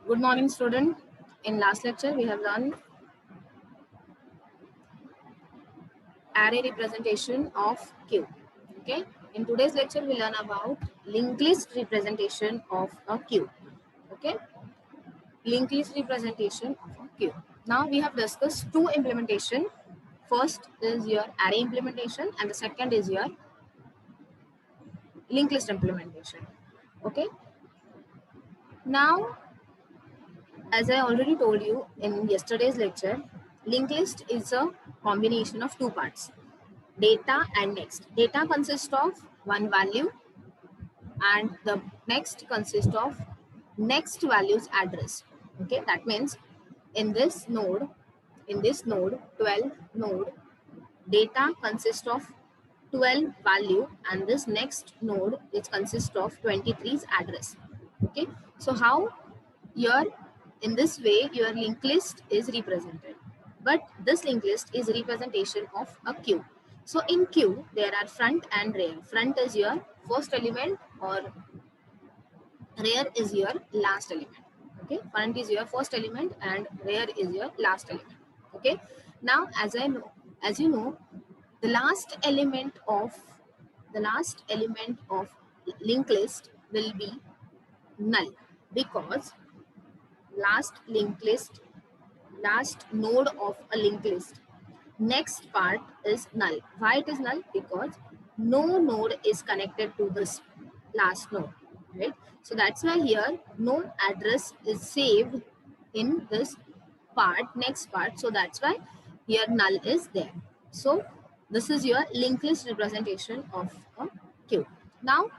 Good morning, student. In last lecture, we have learned array representation of Q. Okay. In today's lecture, we learn about linked list representation of a Q. Okay. Linked list representation of a Q. Now we have discussed two implementation. First is your array implementation, and the second is your linked list implementation. Okay. Now, as I already told you in yesterday's lecture, linked list is a combination of two parts, data and next. Data consists of one value and the next consists of next value's address. Okay, that means in this node 12 node, data consists of 12 value and this next node it consists of 23's address. Okay, so how your in this way your linked list is represented, but this linked list is representation of a queue. So in queue there are front and rear. Front is your first element or rear is your last element. Okay, front is your first element and rear is your last element. Okay, now as you know, the last element of linked list will be null, because last node of a linked list, next part is null. Why it is null? Because no node is connected to this last node, right? So that's why here no address is saved in this next part. So that's why here null is there. So this is your linked list representation of a queue. Now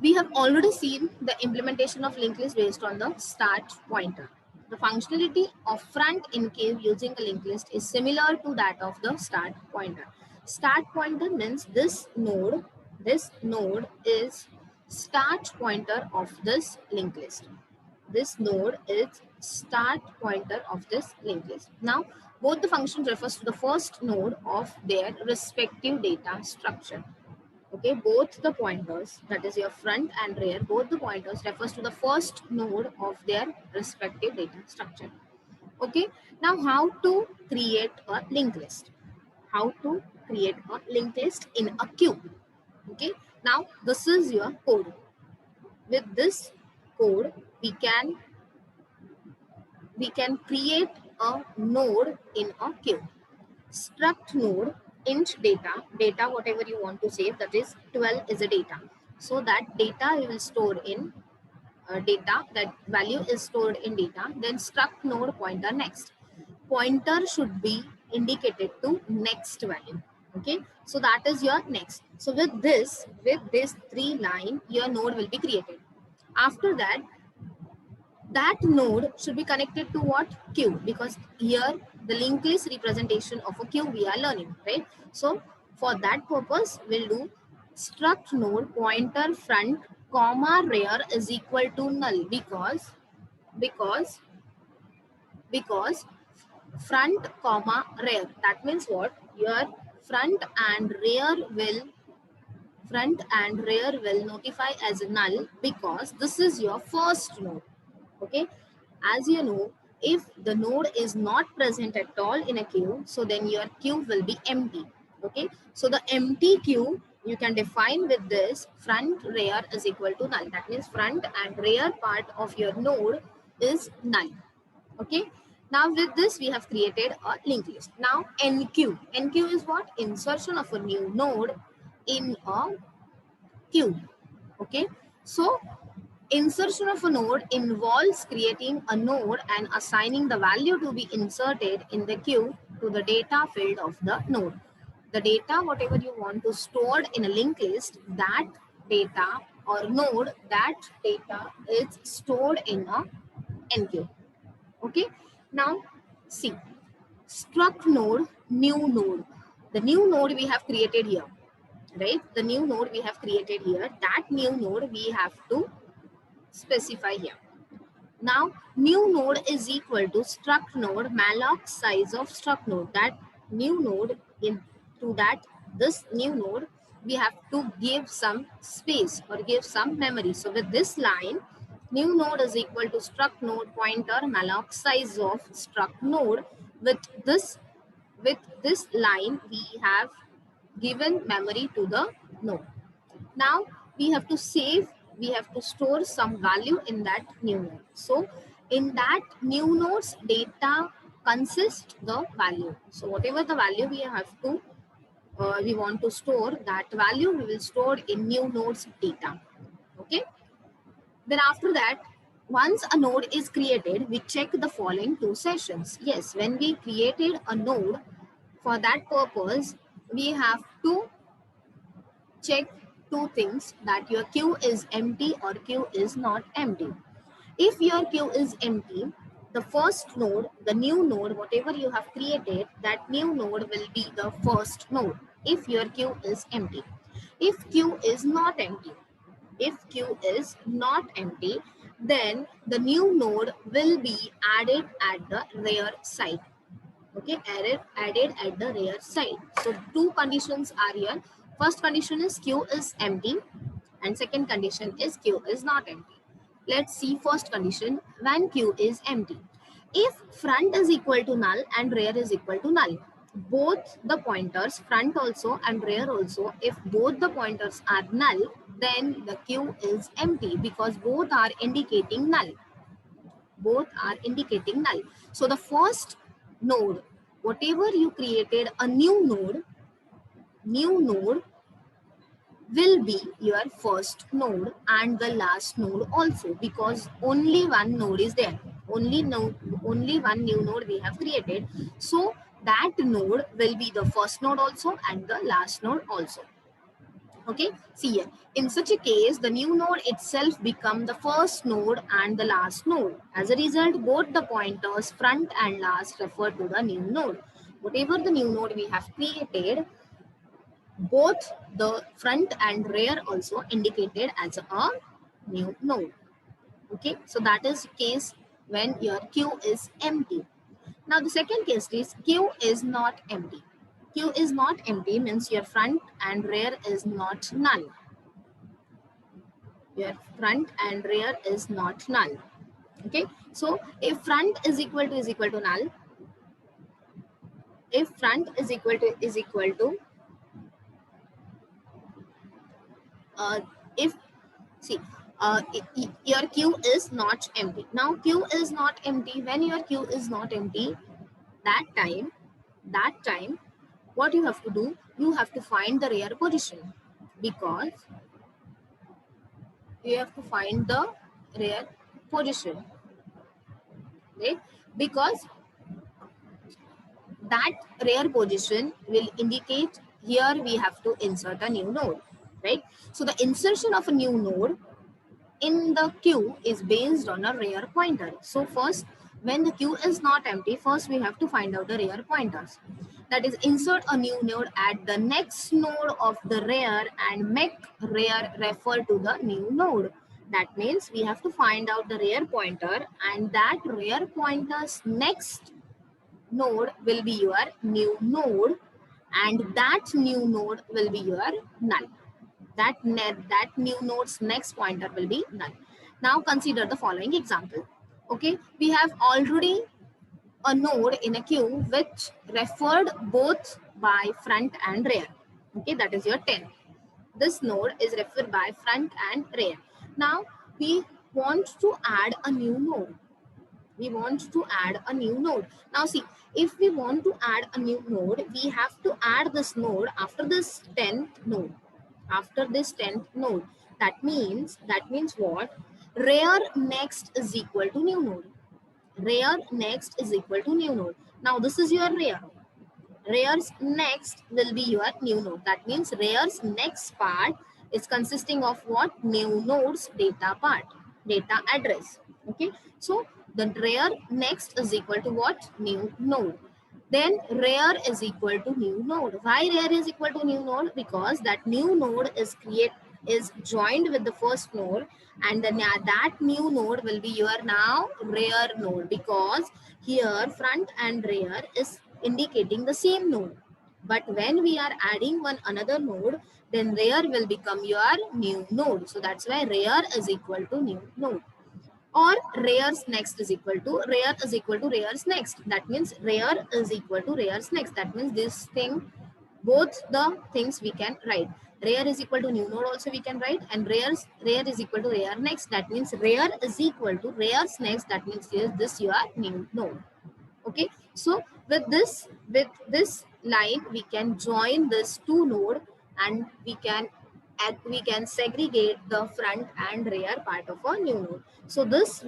we have already seen the implementation of linked list based on the start pointer. The functionality of front in queue using a linked list is similar to that of the start pointer. Start pointer means this node is start pointer of this linked list. This node is start pointer of this linked list. Now, both the functions refers to the first node of their respective data structure. Okay, both the pointers, that is your front and rear, both the pointers refers to the first node of their respective data structure. Okay, now how to create a linked list? How to create a linked list in a queue? Okay, now this is your code. With this code, we can create a node in a queue. Struct node int data whatever you want to save, that is 12 is a data, so that data you will store in data, that value is stored in data. Then struct node pointer next, pointer should be indicated to next value. Okay, so that is your next. So with this 3 line your node will be created. After that node should be connected to what? Queue, because here the linked list representation of a queue we are learning, right? So for that purpose we'll do struct node pointer front comma rear is equal to null, because front comma rear, that means what? Your front and rear will notify as null, because this is your first node. Okay, as you know, if the node is not present at all in a queue, so then your queue will be empty. Okay, so the empty queue you can define with this front rear is equal to null, that means front and rear part of your node is null. Okay, now with this we have created a linked list. Now enqueue is what? Insertion of a new node in a queue. Okay, so insertion of a node involves creating a node and assigning the value to be inserted in the queue to the data field of the node. The data, whatever you want to store in a linked list, that data or node, that data is stored in a enqueue. Okay, now see, struct node, new node. The new node we have created here, right? The new node we have created here, that new node we have to specify here. Now new node is equal to struct node malloc size of struct node. That new node, into that this new node we have to give some space or give some memory. So with this line New node is equal to struct node pointer malloc size of struct node. With this with this line, we have given memory to the node. Now we have to save, we have to store some value in that new node. So in that new node's data consists the value. So whatever the value we want to store, that value we will store in new node's data. Okay. Then after that, once a node is created, we check the following two sessions. Yes, when we created a node, for that purpose, we have to check two things, that your queue is empty or queue is not empty. If your queue is empty, the first node, the new node, whatever you have created, that new node will be the first node if your queue is empty. If queue is not empty, if queue is not empty, then the new node will be added at the rear side. Okay, added at the rear side. So two conditions are here. First condition is queue is empty, and second condition is queue is not empty. Let's see first condition when queue is empty. If front is equal to null and rear is equal to null, both the pointers, front also and rear also, if both the pointers are null, then the queue is empty because both are indicating null. Both are indicating null. So the first node, whatever you created, a new node will be your first node and the last node also, because only one node is there. Only one new node we have created. So that node will be the first node also and the last node also. Okay, see here. In such a case, the new node itself become the first node and the last node. As a result, both the pointers front and last refer to the new node. Whatever the new node we have created, both the front and rear also indicated as a new node. Okay, so that is case when your queue is empty. Now the second case is queue is not empty. Queue is not empty means your front and rear is not null. Your front and rear is not null. Okay, so if front is equal to null, if front is equal to if see your queue is not empty. Now queue is not empty. When your queue is not empty, that time what you have to do, you have to find the rear position, because you have to find the rear position, right? Because that rear position will indicate here we have to insert a new node, right? So the insertion of a new node in the queue is based on a rear pointer. So first, when the queue is not empty, first we have to find out the rear pointers. That is, insert a new node at the next node of the rear and make rear refer to the new node. That means we have to find out the rear pointer, and that rear pointer's next node will be your new node, and that new node will be your null. That new node's next pointer will be null. Now consider the following example. Okay, we have already a node in a queue which referred both by front and rear. Okay, that is your 10. This node is referred by front and rear. Now we want to add a new node. We want to add a new node. Now see, if we want to add a new node, we have to add this node after this 10th node. After this 10th node. That means what? Rear next is equal to new node. Rear next is equal to new node. Now this is your rear. Rear's next will be your new node. That means rear's next part is consisting of what? New node's data part, data address. Okay, so the rear next is equal to what? New node. Then rear is equal to new node. Why rear is equal to new node? Because that new node is joined with the first node, and then that new node will be your now rear node, because here front and rear is indicating the same node. But when we are adding one another node, then rear will become your new node. So that's why rear is equal to new node. or rears next is equal to rears next. That means rear is equal to rears next. That means this thing, both the things we can write. Rear is equal to new node also we can write, and rear is equal to rear next. That means rear is equal to rears next. That means here this your new node. Okay, so with this line we can join this two node, and we can segregate the front and rear part of a new node. So this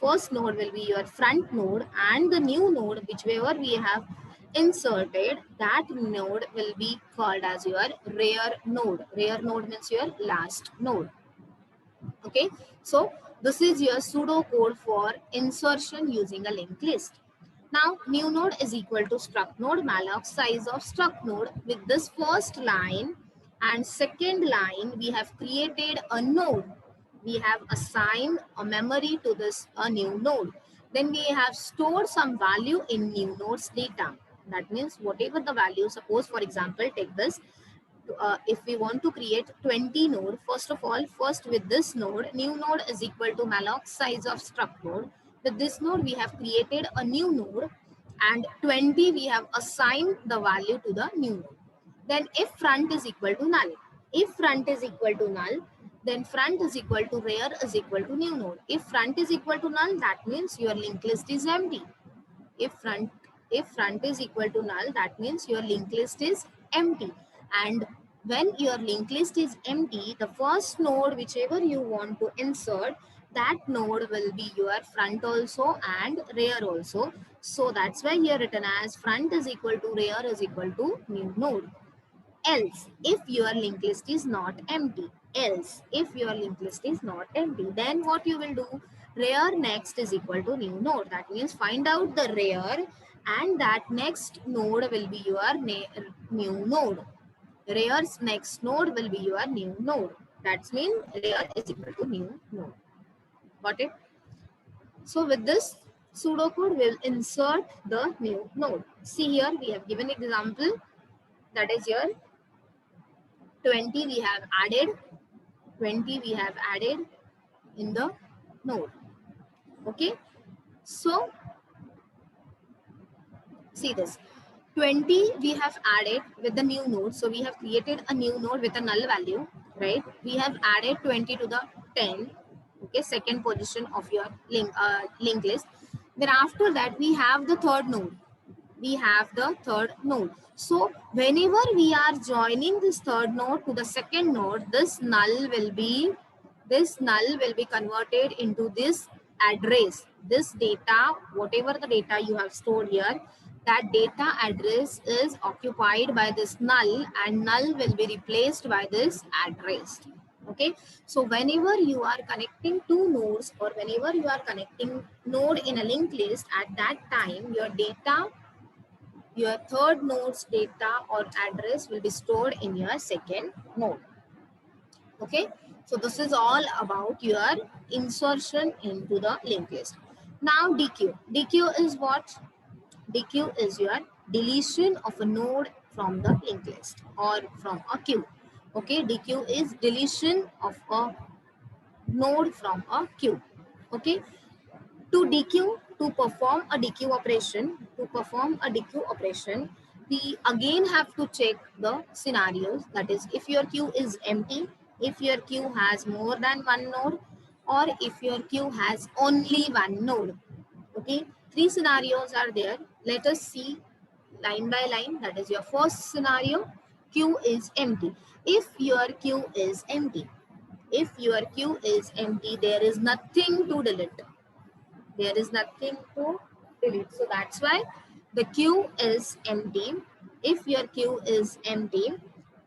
first node will be your front node, and the new node whichever we have inserted, that node will be called as your rear node. Rear node means your last node. Okay, so this is your pseudo code for insertion using a linked list. Now new node is equal to struct node malloc size of struct node. With this first line and second line, we have created a node. We have assigned a memory to this a new node. Then we have stored some value in new node's data. That means whatever the value, suppose for example, take this, if we want to create 20 node, first of all, first with this node, new node is equal to malloc size of struct node. With this node, we have created a new node, and 20 we have assigned the value to the new node. Then if front is equal to null, if front is equal to null, then front is equal to rear is equal to new node. If front is equal to null, that means your linked list is empty. If front is equal to null, that means your linked list is empty. And when your linked list is empty, the first node whichever you want to insert, that node will be your front also and rear also. So that's why here written as front is equal to rear is equal to new node. Else, if your linked list is not empty, else if your linked list is not empty, then what you will do, rear next is equal to new node. That means find out the rear, and that next node will be your new node. Rear's next node will be your new node. That means rear is equal to new node. Got it? So with this pseudocode, we'll insert the new node. See here, we have given example, that is here 20 we have added, 20 we have added in the node. Okay, so see this 20 we have added with the new node. So we have created a new node with a null value, right? We have added 20 to the 10, okay, second position of your link list. Then after that we have the third node. We have the third node. So whenever we are joining this third node to the second node, this null will be converted into this address. This data, whatever the data you have stored here, that data address is occupied by this null, and null will be replaced by this address. Okay, so whenever you are connecting two nodes, or whenever you are connecting node in a linked list, at that time your third node's data or address will be stored in your second node. Okay, so this is all about your insertion into the linked list. Now DQ is what? DQ is your deletion of a node from the linked list or from a queue. Okay, DQ is deletion of a node from a queue. Okay, to perform a DQ operation, we again have to check the scenarios. That is, if your queue is empty, if your queue has more than one node, or if your queue has only one node. Okay, three scenarios are there. Let us see line by line. That is your first scenario, queue is empty. If your queue is empty, there is nothing to delete. There is nothing to delete. So that's why the queue is empty. If your queue is empty,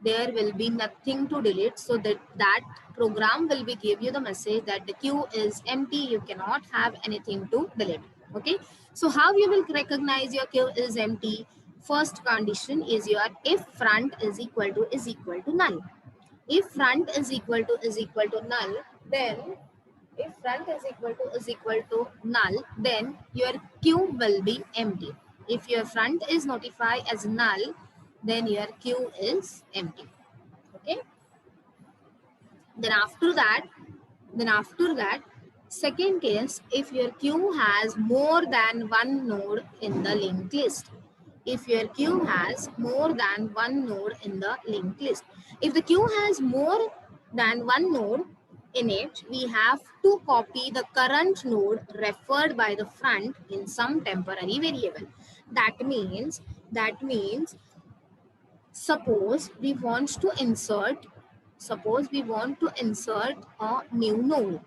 there will be nothing to delete. So that program will be give you the message that the queue is empty. You cannot have anything to delete. Okay. So how you will recognize your queue is empty? First condition is your if front is equal to null. If front is equal to null, then if front is equal to null, then your queue will be empty. If your front is notified as null, then your queue is empty. Okay. Then after that, Second case, if your queue has more than one node in the linked list. If your queue has more than one node in the linked list. If the queue has more than one node in it, we have to copy the current node referred by the front in some temporary variable. That means suppose we want to insert a new node.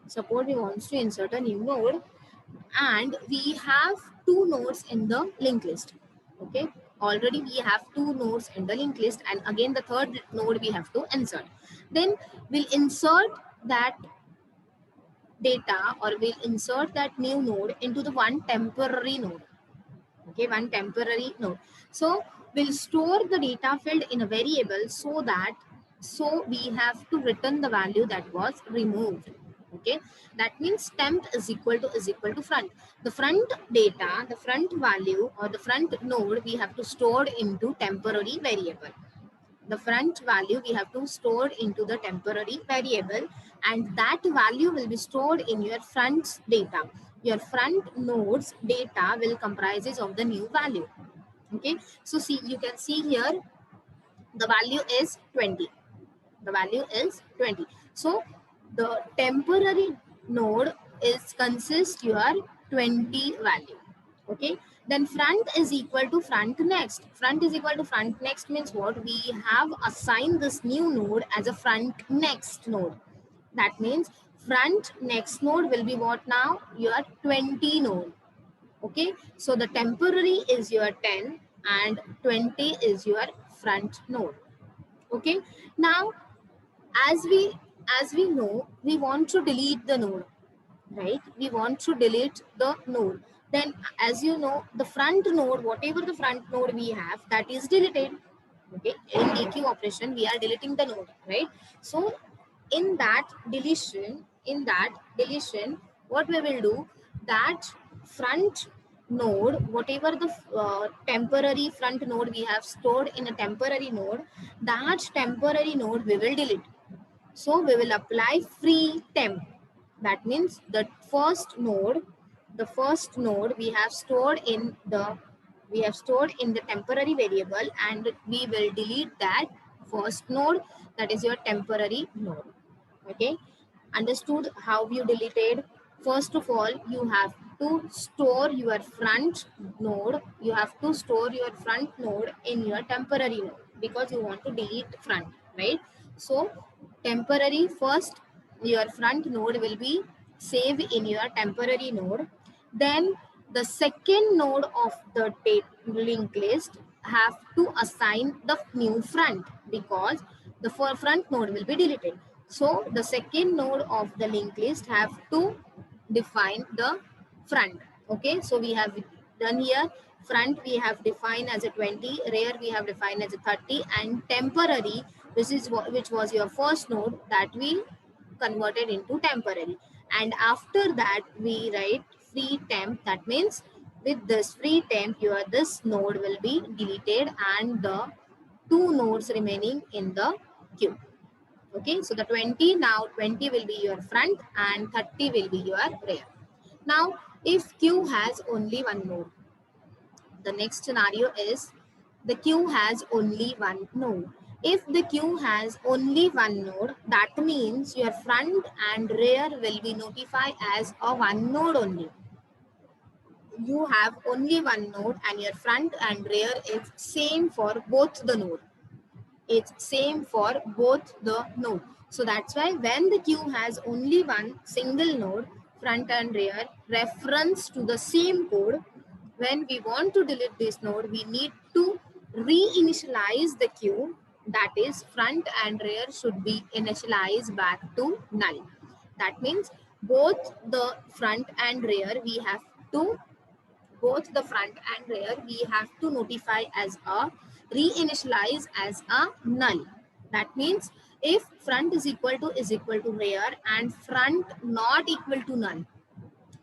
Suppose we want to insert a new node and we have two nodes in the linked list. Okay, already we have two nodes in the linked list, and again the third node we have to insert. Then we'll insert that data, or we'll insert that new node into the one temporary node. Okay, one temporary node. So we'll store the data field in a variable so we have to return the value that was removed. Okay, that means temp is equal to front. The front data, the front value or the front node we have to store into temporary variable. The front value we have to store into the temporary variable, and that value will be stored in your front data. Your front nodes data will comprises of the new value. Okay, so see, you can see here the value is 20. The value is 20. So the temporary node is consist your 20 value. Okay, then front is equal to front next. Front is equal to front next means what? We have assigned this new node as a front next node. That means front next node will be what now? Your 20 node. Okay, so the temporary is your 10 and 20 is your front node. Okay, now as we know, we want to delete the node, right? We want to delete the node. Then as you know, the front node, whatever the front node we have, that is deleted. Okay, in DQ operation we are deleting the node, right? So in that deletion, what we will do, that front node, whatever the temporary front node we have stored in a temporary node, that temporary node we will delete. So we will apply free temp. That means the first node we have stored in the temporary variable, and we will delete that first node, that is your temporary node. Okay, understood how you deleted? First of all, you have to store your front node. You have to store your front node in your temporary node because you want to delete front, right? So temporary first, your front node will be saved in your temporary node. Then the second node of the linked list have to assign the new front because the front node will be deleted. So the second node of the linked list have to define the front. Okay, so we have done here. Front we have defined as a 20, rear we have defined as a 30, and temporary, which was your first node, that we converted into temporary. And after that we write free temp. That means with this free temp, your this node will be deleted and the two nodes remaining in the queue. Okay, so the 20, now 20 will be your front and 30 will be your rear. Now if queue has only one node, the next scenario is the queue has only one node. If the queue has only one node, that means your front and rear will be notified as a one node only. You have only one node and your front and rear is same for both the node. It's same for both the node. So that's why when the queue has only one single node, front and rear, reference to the same code, when we want to delete this node, we need to reinitialize the queue. That is, front and rear should be initialized back to null. That means both the front and rear we have to notify as a reinitialize as a null. That means if front is equal to rear and front not equal to null,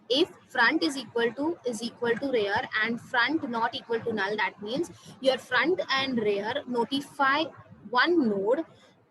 if front is equal to rear and front not equal to null, that means your front and rear notify one node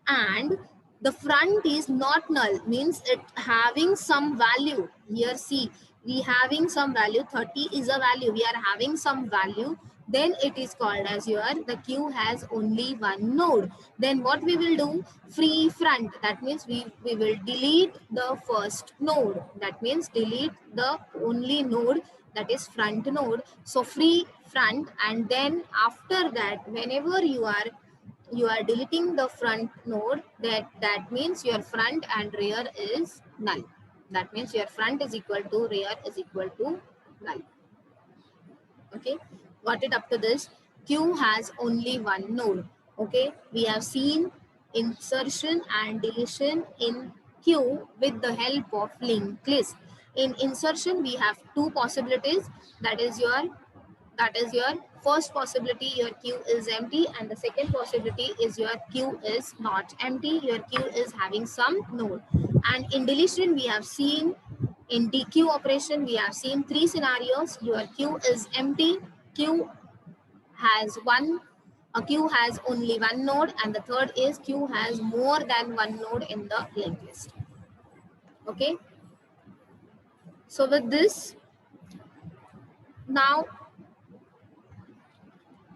and The front is not null, means it having some value. Here see, we having some value, 30 is a value, we are having some value, then it is called as your, the queue has only one node. Then what we will do, free front, that means we will delete the first node, that means delete the only node, that is front node. So free front, and then after that, whenever you are deleting the front node, that means your front and rear is null. That means your front is equal to rear is equal to null. Okay, got it up to this? Queue has only one node. Okay, we have seen insertion and deletion in queue with the help of linked list. In insertion, we have two possibilities. That is your first possibility, your queue is empty, and the second possibility is your queue is not empty, your queue is having some node. And in deletion, we have seen, in dequeue operation, we have seen three scenarios. Your queue is empty, queue has one, a queue has only one node, and the third is queue has more than one node in the linked list. Okay, so with this, now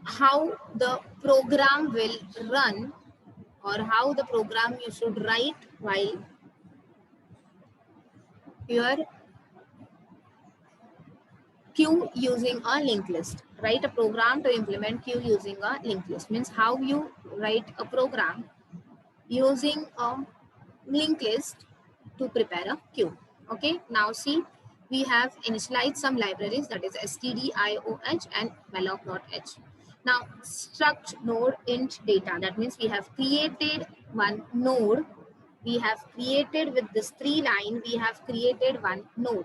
how the program will run, or how the program you should write while your queue using a linked list. Write a program to implement queue using a linked list, means how you write a program using a linked list to prepare a queue. Okay, now see, we have initialized some libraries, that is stdioh and malloc.h. Now struct node int data, that means we have created one node, we have created with this 3 line, we have created one node.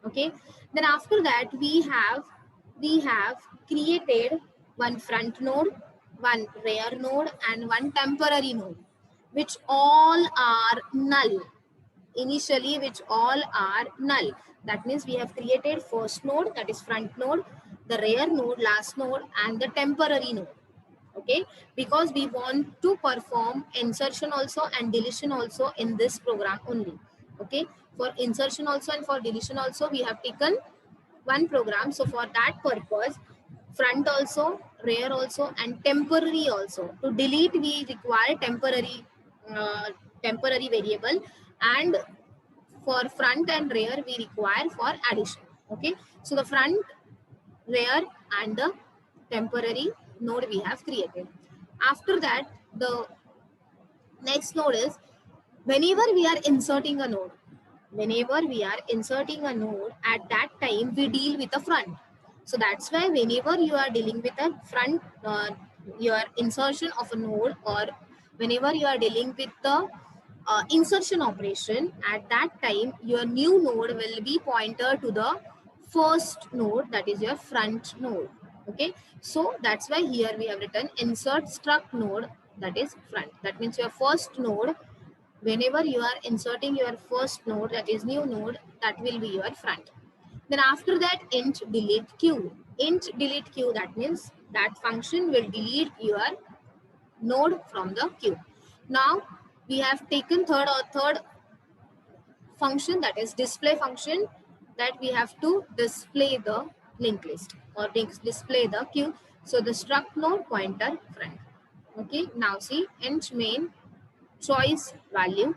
Okay, then after that we have created one front node, one rear node, and one temporary node, which all are null. Initially, which all are null. That means we have created first node, that is front node, the rear node, last node, and the temporary node. Okay, because we want to perform insertion also and deletion also in this program only. Okay, for insertion also and for deletion also, we have taken one program. So for that purpose, front also, rear also, and temporary also. To delete, we require uh, temporary variable, and for front and rear, we require for addition. Okay, so the front, rear, and the temporary node we have created. After that, the next node is, whenever we are inserting a node, whenever we are inserting a node, at that time we deal with the front. So that's why whenever you are dealing with a front, your insertion of a node, or whenever you are dealing with the insertion operation, at that time your new node will be pointer to the first node, that is your front node. Okay, so that's why here we have written insert struct node, that is front. That means your first node, whenever you are inserting your first node, that is new node, that will be your front. Then after that, int delete queue. Int delete queue, that means that function will delete your node from the queue. Now we have taken third function, that is display function, that we have to display the linked list or display the queue. So the struct node pointer front. Okay, now see, int main choice value,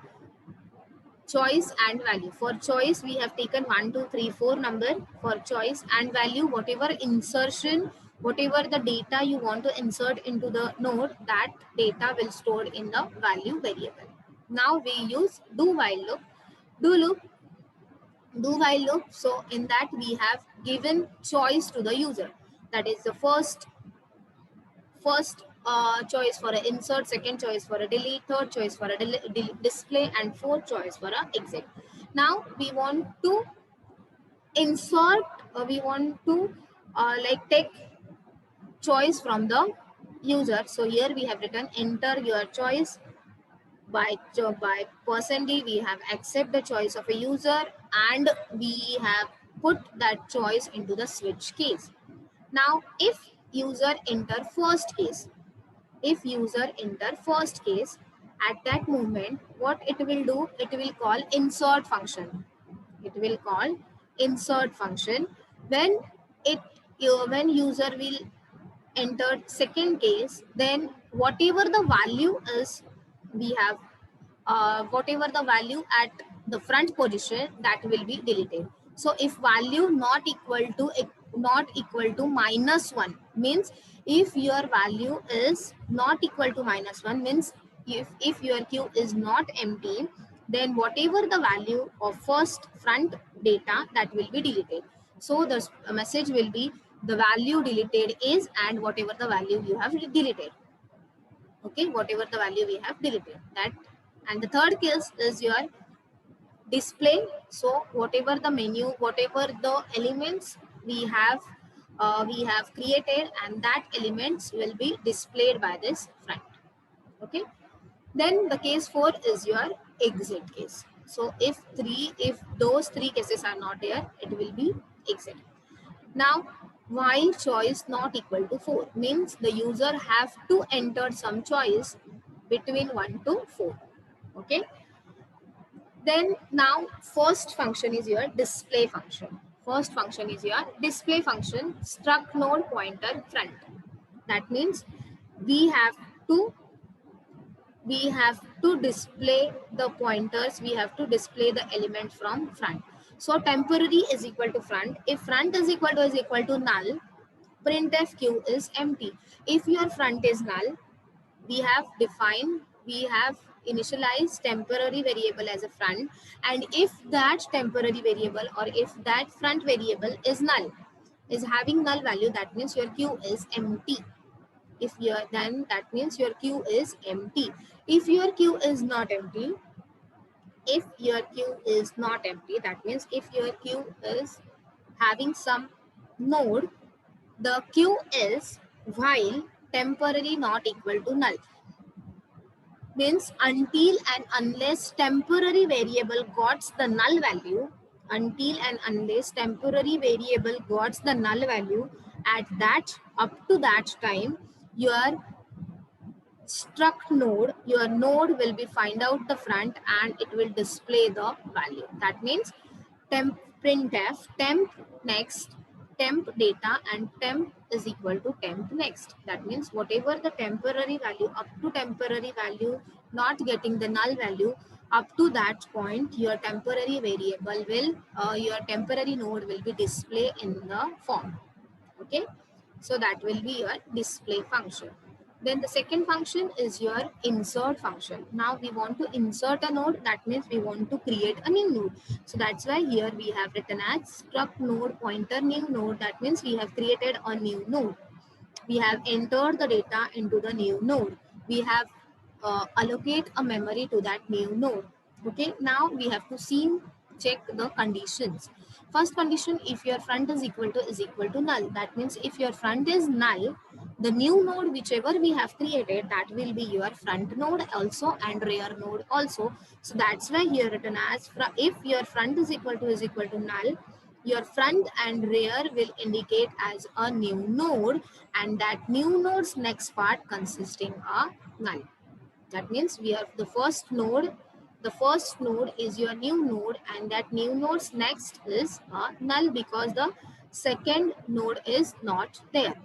choice and value. For choice, we have taken 1, 2, 3, 4 number for choice, and value, whatever insertion, whatever the data you want to insert into the node, that data will store in the value variable. Now we use do while loop. Do loop, do while loop. So in that we have given choice to the user. That is the first choice for an insert, second choice for a delete, third choice for a display, and fourth choice for a exit. Now we want to insert, we want to like take choice from the user. So here we have written enter your choice. By %d we have accept the choice of a user, and we have put that choice into the switch case. Now if user enter first case, if user enter first case, At that moment, what it will do, it will call insert function. It will call insert function. When it when user will enter second case, then whatever the value is, we have whatever the value at the front position, that will be deleted. So if value not equal to -1 means, if your value is not equal to -1 means, if your queue is not empty, then whatever the value of first front data, that will be deleted. So the message will be, the value deleted is, and whatever the value you have deleted. Okay, whatever the value we have deleted, that. And the third case is your display. So whatever the menu, whatever the elements we have created, and that elements will be displayed by this front. Okay, then the case 4 is your exit case. So if those three cases are not there, it will be exit. Now, while choice not equal to 4 means, the user have to enter some choice between 1 to 4. Okay, then now first function is your display function. First function is your display function, struct node pointer front. That means we have to display the pointers, we have to display the element from front. So temporary is equal to front. If front is equal to null, printf q is empty. If your front is null, we have initialized temporary variable as a front, and if that temporary variable, or if that front variable is null, is having null value, that means your queue is empty. If your then that means your queue is empty. If your queue is not empty, that means if your queue is having some node, the queue is while temporary not equal to null. Means until and unless temporary variable got the null value, until and unless temporary variable got the null value, at that up to that time, your struct node, your node will be find out the front and it will display the value. That means temp printf temp next temp data and temp is equal to temp next. That means whatever the temporary value, up to temporary value not getting the null value, up to that point your temporary variable will your temporary node will be displayed in the form. Okay, so that will be your display function. Then the second function is your insert function. Now we want to insert a node, that means we want to create a new node. So that's why here we have written as struct node pointer new node. That means we have created a new node. We have entered the data into the new node. We have allocate a memory to that new node. Okay, now we have to check the conditions. First condition, if your front is equal to null. That means if your front is null, the new node whichever we have created, that will be your front node also and rear node also. So that's why here written as if your front is equal to null, your front and rear will indicate as a new node, and that new node's next part consisting of null. That means we have the first node is your new node, and that new node's next is null because the second node is not there.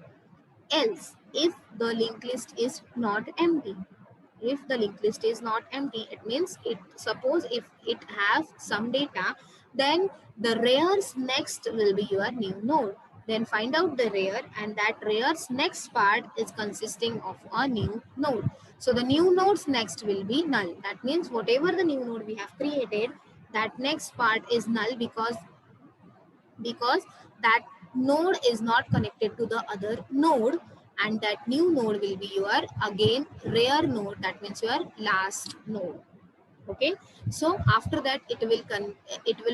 Else, if the linked list is not empty, if the linked list is not empty, it means suppose if it has some data, then the rear's next will be your new node. Then find out the rear, and that rear's next part is consisting of a new node. So the new node's next will be null. That means whatever the new node we have created, that next part is null because that node is not connected to the other node, and that new node will be your again rear node. That means your last node. Okay, so after that it will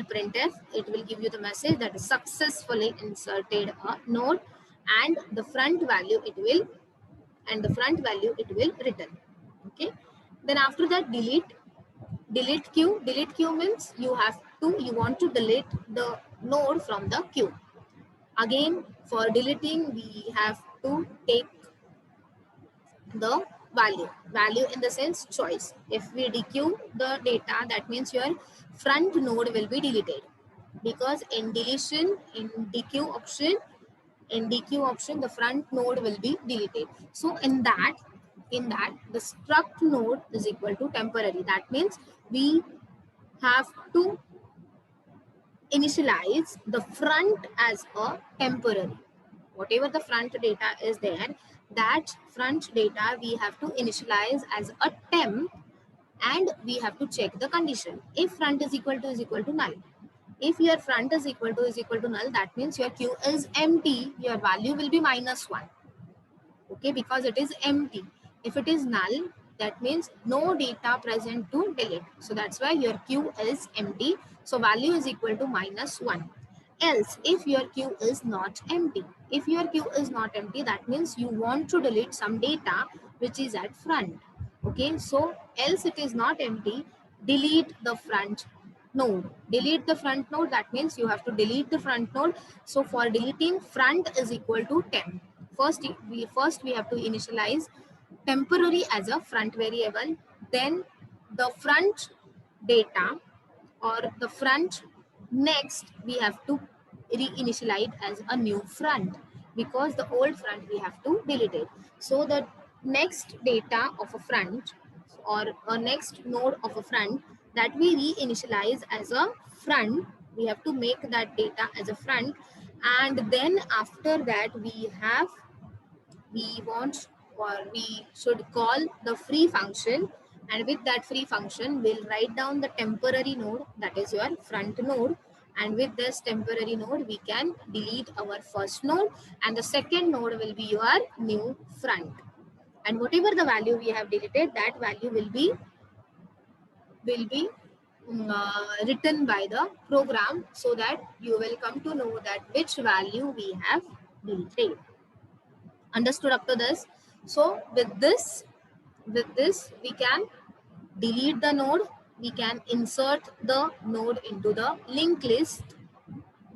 printf, it will give you the message that is successfully inserted a node, and the front value it will return. Okay, then after that delete queue means you want to delete the node from the queue. Again, for deleting we have to take the value in the sense choice. If we dequeue the data, that means your front node will be deleted, because in deletion, in dequeue option, the front node will be deleted. So in that the struct node is equal to temporary. That means we have to initialize the front as a temporary. Whatever the front data is there, that front data we have to initialize as a temp, and we have to check the condition. If front is equal to null. If your front is equal to null, that means your queue is empty. Your value will be -1. Okay, because it is empty. If it is null, that means no data present to delete. So that's why your queue is empty. So value is equal to -1. Else, if your queue is not empty, that means you want to delete some data which is at front. Okay, so else it is not empty, delete the front node. Delete the front node, that means you have to delete the front node. So for deleting, front is equal to temp. First we have to initialize temporary as a front variable, then the front data or the front, next we have to reinitialize as a new front, because the old front we have to delete it. So the next data of a front or a next node of a front, that we reinitialize as a front, we have to make that data as a front. And then after that we want, or we should call the free function, and with that free function we'll write down the temporary node, that is your front node, and with this temporary node we can delete our first node, and the second node will be your new front. And whatever the value we have deleted, that value will be written by the program, so that you will come to know that which value we have deleted. Understood up to this? So with this we can delete the node, we can insert the node into the linked list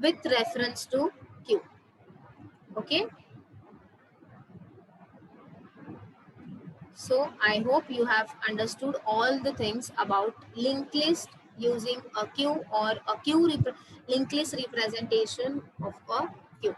with reference to queue. Okay, so I hope you have understood all the things about linked list using a queue, or a linked list representation of a queue.